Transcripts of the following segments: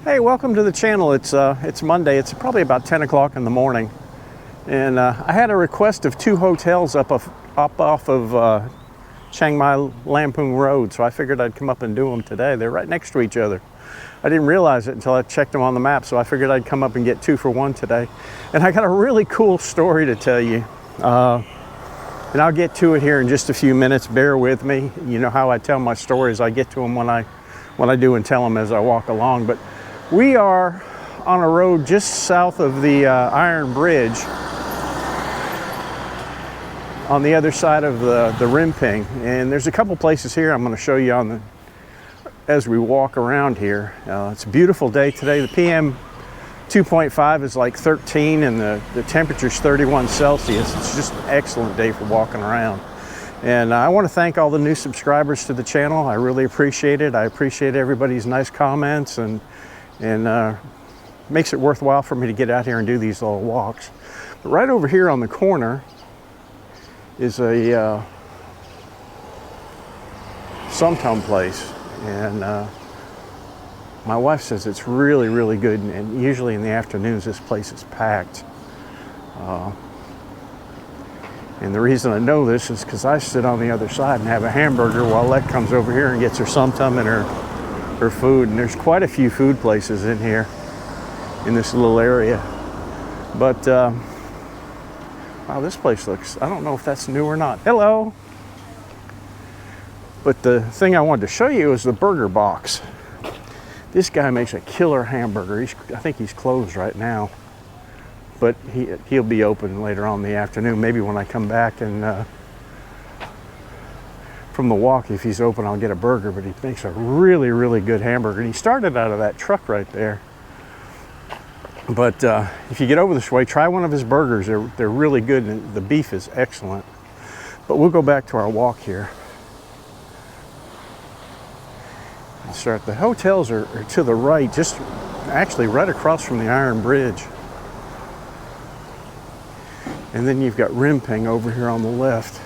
Hey, welcome to the channel. It's Monday. It's probably about 10 o'clock in the morning, and I had a request of 2 hotels up off of Chiang Lampung Road, so I figured I'd come up and do them today. They're right next to each other. I didn't realize it until I checked them on the map, so I figured I'd come up and get 2 for 1 today. And I got a really cool story to tell you, and I'll get to it here in just a few minutes. Bear with me. You know how I tell my stories. I get to them when I do and tell them as I walk along. But we are on a road just south of the Iron Bridge on the other side of the Rimping, and there's a couple places here I'm going to show you as we walk around here. It's a beautiful day today. The PM 2.5 is like 13 and the temperature's 31 Celsius. It's just an excellent day for walking around. And I want to thank all the new subscribers to the channel. I really appreciate it. I appreciate everybody's nice comments, and makes it worthwhile for me to get out here and do these little walks. But right over here on the corner is a Somtom place, and my wife says it's really, really good, and usually in the afternoons this place is packed. And the reason I know this is because I sit on the other side and have a hamburger while Let comes over here and gets her Somtom and her food. And there's quite a few food places in here in this little area. But wow, this place looks, I don't know if that's new or not. Hello. But the thing I wanted to show you is the burger box. This guy makes a killer hamburger. I think he's closed right now, but he'll be open later on in the afternoon. Maybe when I come back and from the walk, if he's open, I'll get a burger. But he makes a really, really good hamburger. And he started out of that truck right there. But if you get over this way, try one of his burgers. They're really good, and the beef is excellent. But we'll go back to our walk here. And start. The hotels are to the right, just actually right across from the Iron Bridge. And then you've got Rimping over here on the left.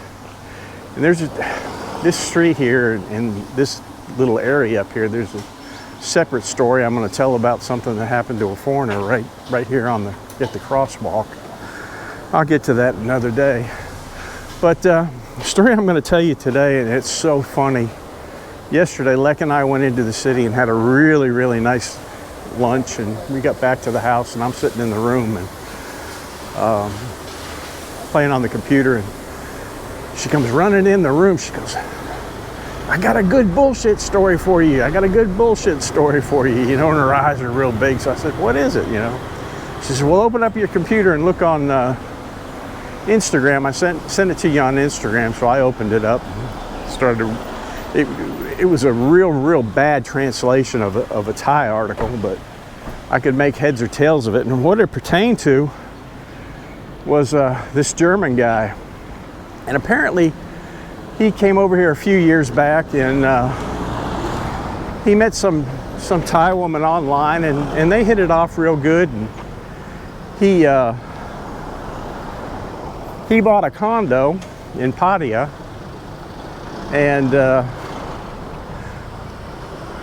And there's this street here and this little area up here, there's a separate story I'm going to tell about something that happened to a foreigner right here at the crosswalk. I'll get to that another day. But the story I'm going to tell you today, and it's so funny. Yesterday, Lek and I went into the city and had a really, really nice lunch, and we got back to the house, and I'm sitting in the room and playing on the computer, and she comes running in the room. She goes, "I got a good bullshit story for you. I got a good bullshit story for you." You know, and her eyes are real big. So I said, "What is it?" You know, she says, "Well, open up your computer and look on Instagram. I sent it to you on Instagram." So I opened it up, and started. It was a real bad translation of a Thai article, but I could make heads or tails of it. And what it pertained to was this German guy. And apparently he came over here a few years back, and he met some Thai woman online, and they hit it off real good. And he bought a condo in Pattaya and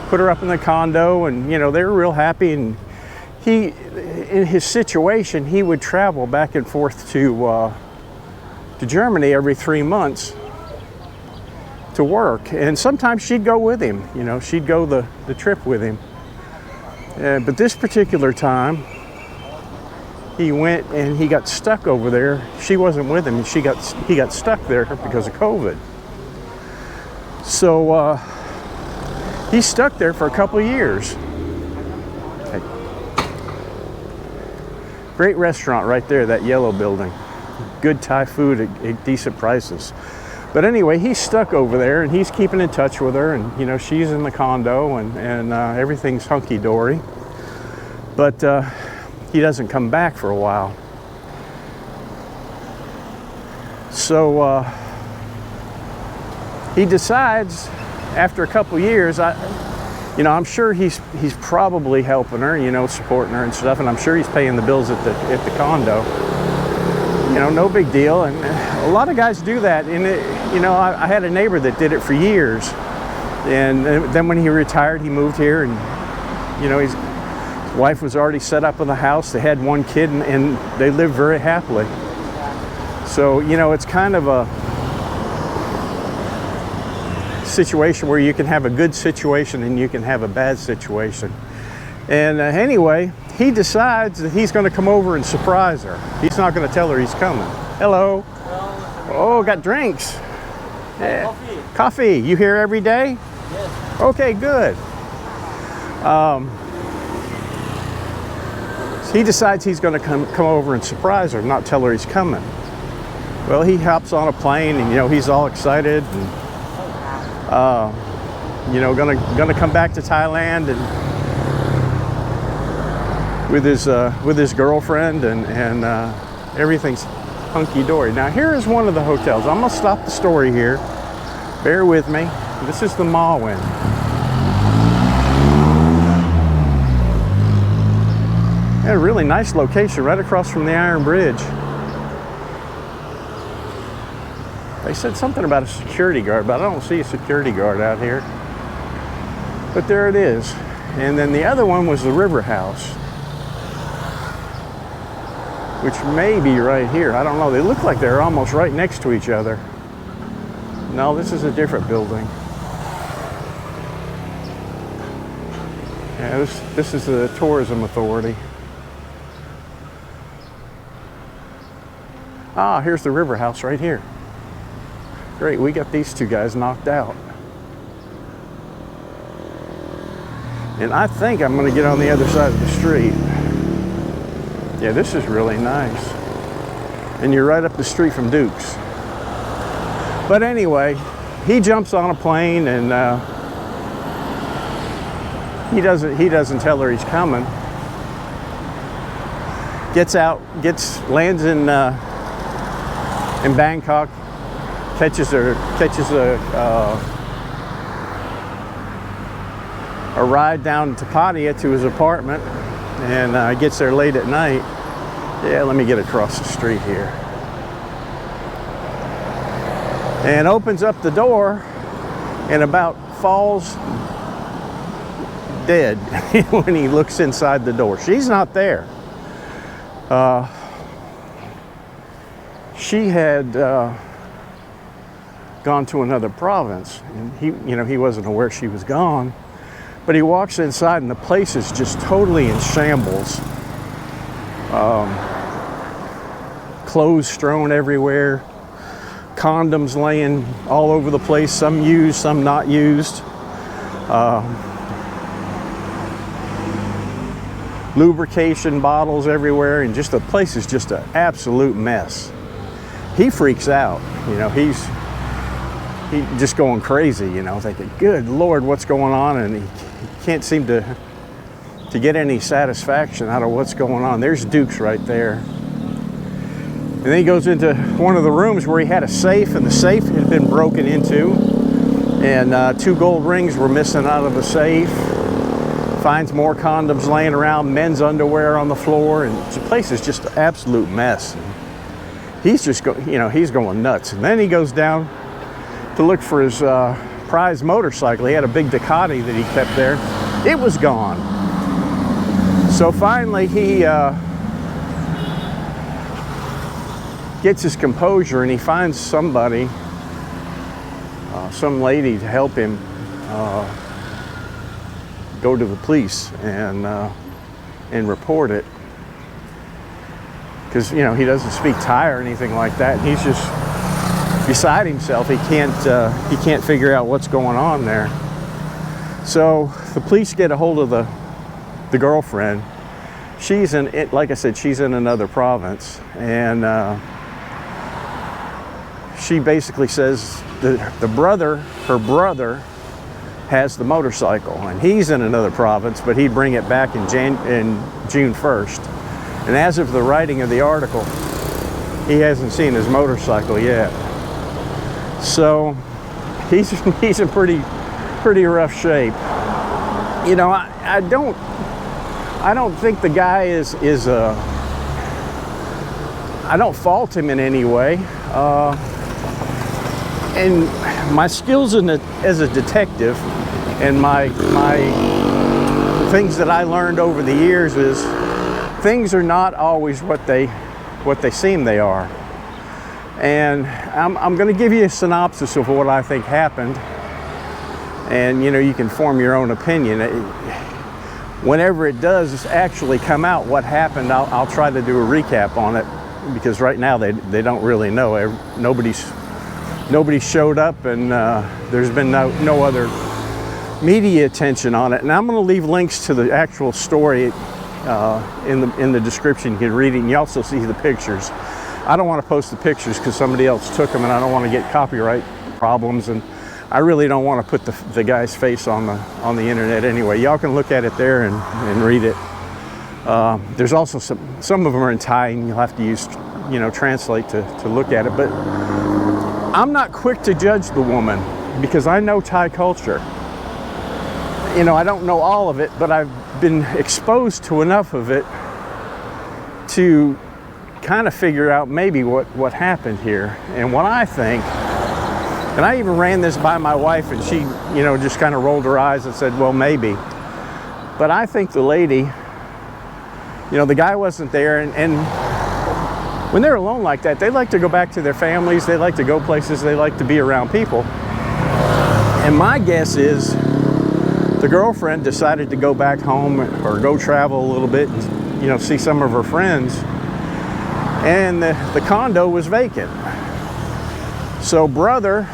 put her up in the condo, and you know, they were real happy. And in his situation, he would travel back and forth to Germany every 3 months to work, and sometimes she'd go with him. You know, she'd go the trip with him. But this particular time, he went and he got stuck over there. She wasn't with him, and he got stuck there because of COVID. So he's stuck there for a couple of years. Okay. Great restaurant right there, that yellow building. Good Thai food at decent prices. But anyway, he's stuck over there, and he's keeping in touch with her, and you know, she's in the condo, and everything's hunky-dory. But he doesn't come back for a while. So he decides, after a couple years, I'm sure he's probably helping her, you know, supporting her and stuff, and I'm sure he's paying the bills at the condo. You know, no big deal. And a lot of guys do that. And you know, I had a neighbor that did it for years, and then when he retired, he moved here, and you know, he's Wife was already set up in the house. They had one kid, and they lived very happily. So, you know, it's kind of a situation where you can have a good situation and you can have a bad situation. And anyway, he decides that he's going to come over and surprise her. He's not going to tell her he's coming. Hello. Oh, got drinks. Yeah. Coffee. You here every day? Yes. Okay, good. He decides he's going to come over and surprise her, not tell her he's coming. Well, he hops on a plane, and you know, he's all excited, and you know, gonna come back to Thailand and with his girlfriend, and everything's hunky-dory. Now, here is one of the hotels. I'm gonna stop the story here. Bear with me. This is the Mawin. Yeah, a really nice location right across from the Iron Bridge. They said something about a security guard, but I don't see a security guard out here. But there it is. And then the other one was the River House, which may be right here. I don't know. They look like they're almost right next to each other. No, this is a different building. Yeah, this is the Tourism Authority. Ah, here's the River House right here. Great, we got these two guys knocked out. And I think I'm going to get on the other side of the street. Yeah, this is really nice. And you're right up the street from Duke's. But anyway, he jumps on a plane, and he doesn't tell her he's coming. Lands in Bangkok. Catches a ride down to Pattaya to his apartment, and gets there late at night. Yeah, let me get across the street here. And opens up the door and about falls dead when he looks inside the door. She's not there. She had gone to another province, and he wasn't aware she was gone. But he walks inside, and the place is just totally in shambles. Clothes strewn everywhere, condoms laying all over the place, some used, some not used. Lubrication bottles everywhere, and just the place is just an absolute mess. He freaks out, you know, he's just going crazy, you know, thinking, good Lord, what's going on? And he can't seem to get any satisfaction out of what's going on. There's Duke's right there. And then he goes into one of the rooms where he had a safe, and the safe had been broken into, and 2 gold rings were missing out of the safe. Finds more condoms laying around, men's underwear on the floor, and the place is just an absolute mess. He's just he's going nuts. And then he goes down to look for his prized motorcycle. He had a big Ducati that he kept there. It was gone. So finally he gets his composure, and he finds somebody, some lady, to help him go to the police and report it. Because he doesn't speak Thai or anything like that. He's just beside himself. He can't figure out what's going on there. So the police get a hold of the girlfriend. She's like I said, she's in another province, and she basically says her brother has the motorcycle, and he's in another province, but he'd bring it back in June 1st. And as of the writing of the article, he hasn't seen his motorcycle yet. So he's in pretty rough shape. I don't think the guy is I don't fault him in any way. And my skills as a detective, and my things that I learned over the years is things are not always what they seem they are. And I'm going to give you a synopsis of what I think happened, and you know, you can form your own opinion. Whenever it does actually come out what happened, I'll try to do a recap on it, because right now they don't really know. Nobody showed up, and there's been no other media attention on it. And I'm going to leave links to the actual story in the description. You can read it, and you also see the pictures. I don't want to post the pictures because somebody else took them, and I don't want to get copyright problems, and I really don't want to put the guy's face on the internet anyway. Y'all can look at it there and read it. There's also some of them are in Thai, and you'll have to use, you know, translate to look at it. But I'm not quick to judge the woman because I know Thai culture. You know, I don't know all of it, but I've been exposed to enough of it to kind of figure out maybe what happened here. And what I think, and I even ran this by my wife, and she, you know, just kind of rolled her eyes and said, well, maybe. But I think the lady, you know, the guy wasn't there, and when they're alone like that, they like to go back to their families, they like to go places, they like to be around people. And my guess is the girlfriend decided to go back home or go travel a little bit and, you know, see some of her friends. And the condo was vacant. So brother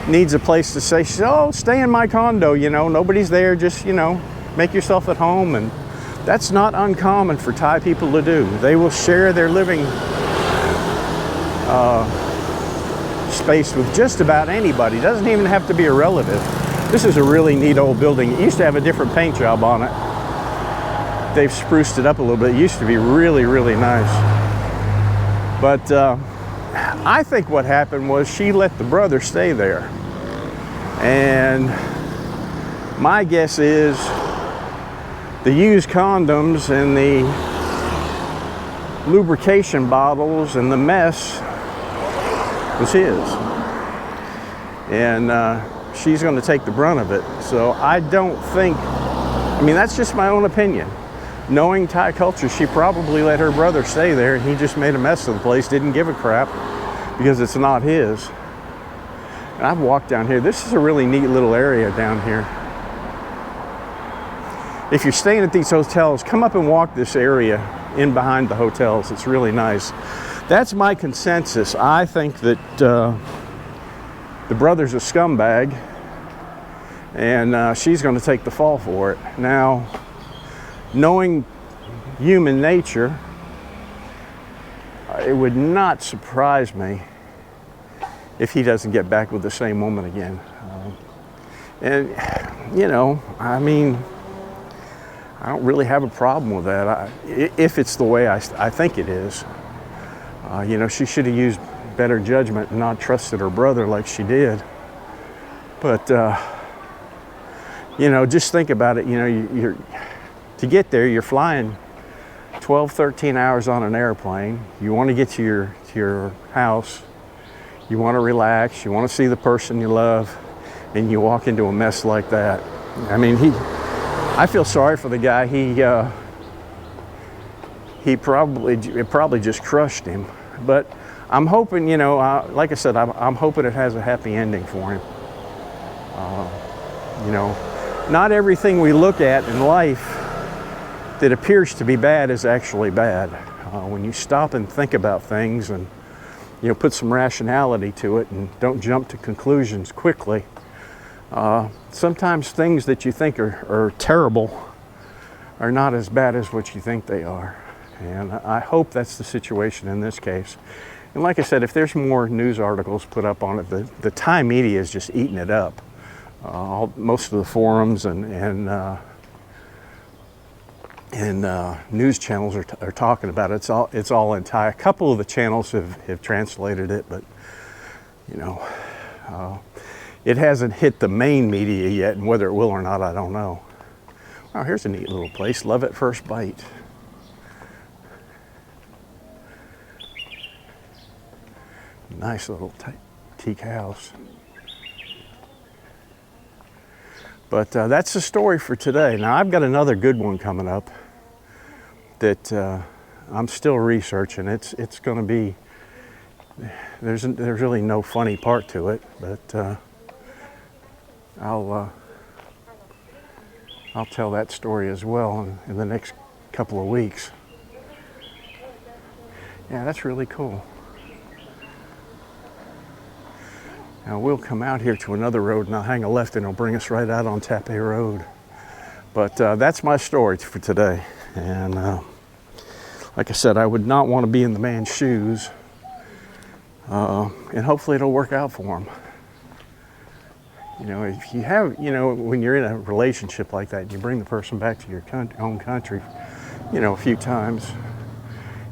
needs a place to stay. She said, oh, stay in my condo, you know, nobody's there, just, you know, make yourself at home. And that's not uncommon for Thai people to do. They will share their living space with just about anybody. It doesn't even have to be a relative. This is a really neat old building. It used to have a different paint job on it. They've spruced it up a little bit. It used to be really, really nice. But I think what happened was she let the brother stay there. And my guess is the used condoms and the lubrication bottles and the mess was his. And she's going to take the brunt of it. So I don't think, I mean, that's just my own opinion. Knowing Thai culture, she probably let her brother stay there, and he just made a mess of the place, didn't give a crap because it's not his. And I've walked down here. This is a really neat little area down here. If you're staying at these hotels, come up and walk this area in behind the hotels. It's really nice. That's my consensus. I think that the brother's a scumbag, and she's going to take the fall for it. Now, knowing human nature, it would not surprise me if he doesn't get back with the same woman again. And, you know, I mean, I don't really have a problem with that. If it's the way I think it is. You know, she should have used better judgment and not trusted her brother like she did. But, you know, just think about it. You know, to get there, you're flying 12, 13 hours on an airplane. You want to get to your house. You want to relax. You want to see the person you love. And you walk into a mess like that. I mean, I feel sorry for the guy. It probably just crushed him. But I'm hoping, you know, like I said, I'm hoping it has a happy ending for him. You know, not everything we look at in life that appears to be bad is actually bad. When you stop and think about things and, you know, put some rationality to it and don't jump to conclusions quickly, sometimes things that you think are terrible are not as bad as what you think they are. And I hope that's the situation in this case. And like I said, if there's more news articles put up on it, the Thai media is just eating it up. Most of the forums and news channels are talking about it. It's all in Thai. A couple of the channels have translated it, but you know, it hasn't hit the main media yet, and whether it will or not, I don't know. Wow, here's a neat little place. Love at first bite. Nice little teak house. But that's the story for today. Now I've got another good one coming up that I'm still researching. It's going to be, there's really no funny part to it, but I'll tell that story as well in the next couple of weeks. Yeah, that's really cool. Now we'll come out here to another road and I'll hang a left and it'll bring us right out on Taipei Road. But that's my story for today. And like I said, I would not want to be in the man's shoes. And hopefully it'll work out for him. You know, if you have, you know, when you're in a relationship like that, and you bring the person back to your home country, you know, a few times,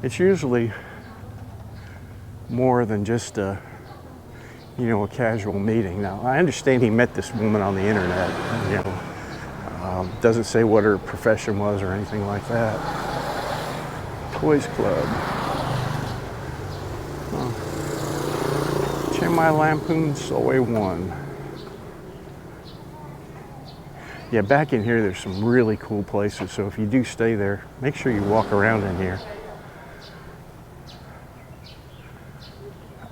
it's usually more than just a, you know, a casual meeting. Now, I understand he met this woman on the internet, you know, doesn't say what her profession was or anything like that. Toys Club. Chiang Mai Lampoon Soy 1. Yeah, back in here, there's some really cool places. So if you do stay there, make sure you walk around in here.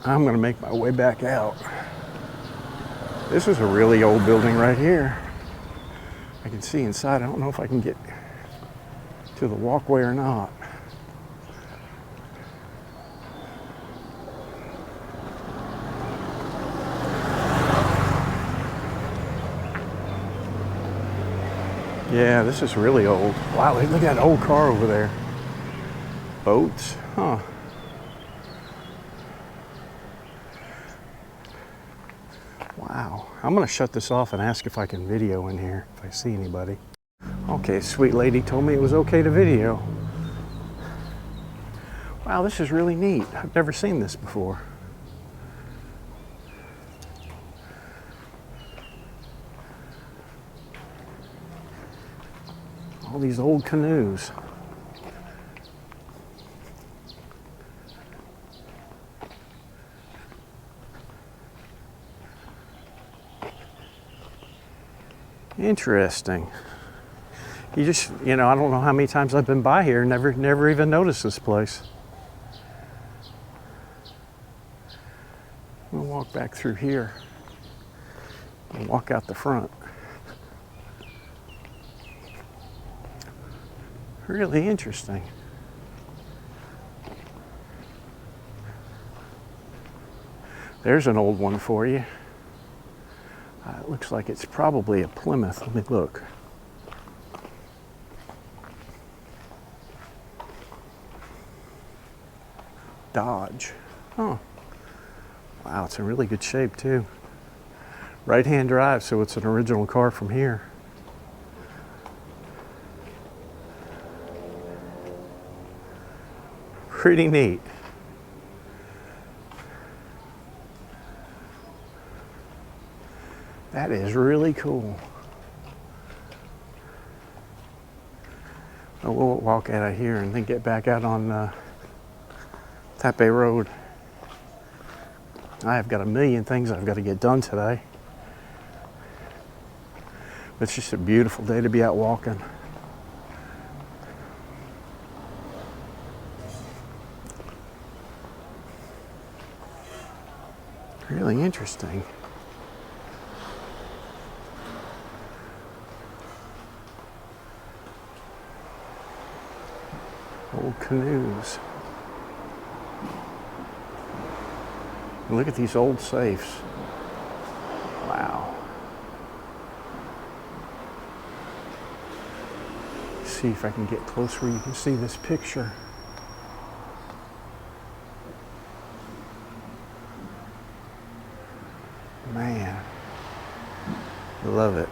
I'm going to make my way back out. This is a really old building right here. I can see inside. I don't know if I can get to the walkway or not. Yeah, this is really old. Wow, look at that old car over there. Boats, huh? Wow. I'm gonna shut this off and ask if I can video in here, if I see anybody. Okay, sweet lady told me it was okay to video. Wow, this is really neat. I've never seen this before. All these old canoes. Interesting. You just, you know, I don't know how many times I've been by here, never even noticed this place. I'm gonna walk back through here and walk out the front. Really interesting. There's an old one for you. It looks like it's probably a Plymouth. Let me look. Dodge. Oh. Wow, it's in really good shape too. Right-hand drive, so it's an original car from here. Pretty neat. That is really cool. We'll walk out of here and then get back out on Taipei Road. I have got a million things I've got to get done today. It's just a beautiful day to be out walking. Really interesting. Old canoes. Look at these old safes. Wow. See if I can get close where you can see this picture. Man, I love it.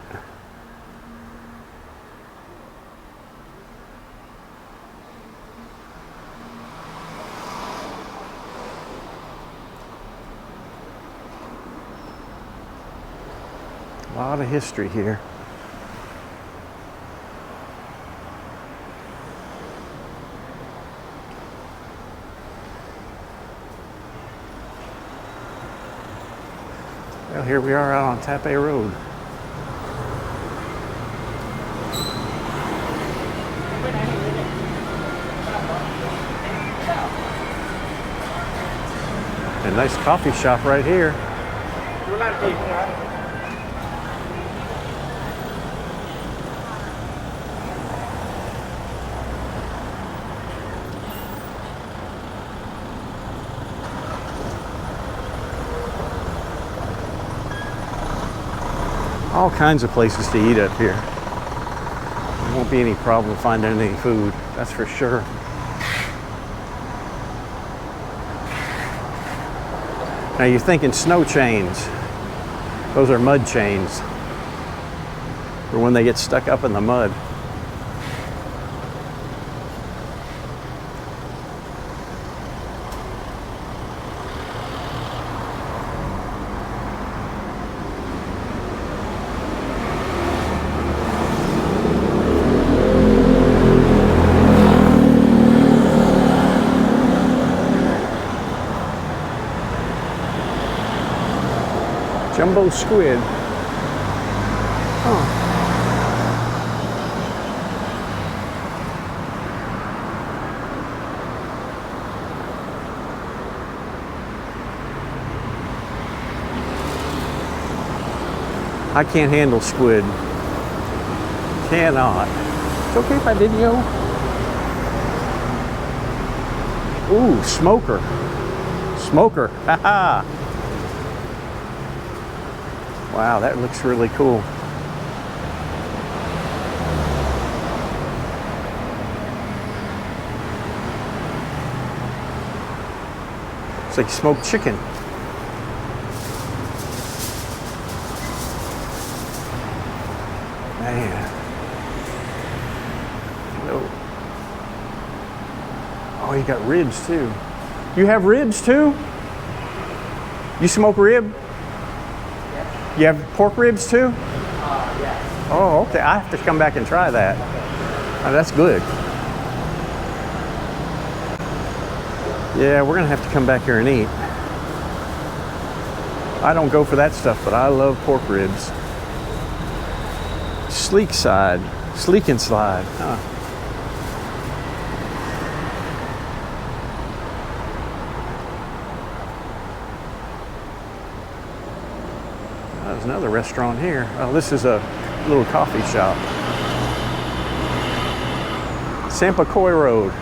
A lot of history here. Well, here we are out on Taipei Road. a nice coffee shop right here. All kinds of places to eat up here. There won't be any problem finding any food, that's for sure. Now you're thinking snow chains. Those are mud chains. For when they get stuck up in the mud. Jumbo squid. Huh. I can't handle squid. Cannot. It's okay if I video. Ooh, smoker. Smoker. Haha. Wow, that looks really cool. It's like smoked chicken. Man. Oh. Oh, you got ribs too. You have ribs too? You smoke rib? You have pork ribs too? Yes. Oh, okay. I have to come back and try that. Oh, that's good. Yeah, we're gonna have to come back here and eat. I don't go for that stuff, but I love pork ribs. Sleek and slide. Huh. There's another restaurant here. Oh, this is a little coffee shop. Sampakoy Road.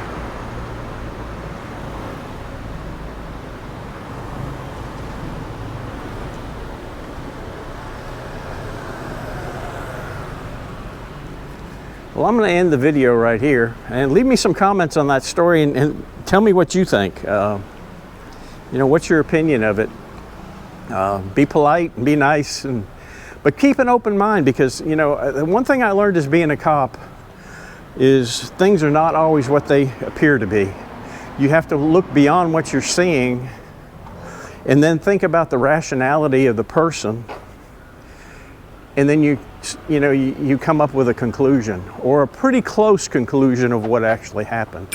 Well, I'm going to end the video right here, and leave me some comments on that story and tell me what you think. You know, what's your opinion of it? Be polite and be nice, but keep an open mind, because, you know, the one thing I learned as being a cop is things are not always what they appear to be. You have to look beyond what you're seeing and then think about the rationality of the person, and then you come up with a conclusion, or a pretty close conclusion of what actually happened.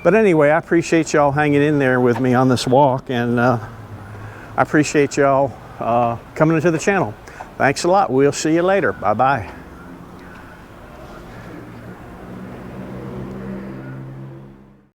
But anyway, I appreciate y'all hanging in there with me on this walk, and I appreciate y'all coming into the channel. Thanks a lot. We'll see you later. Bye-bye.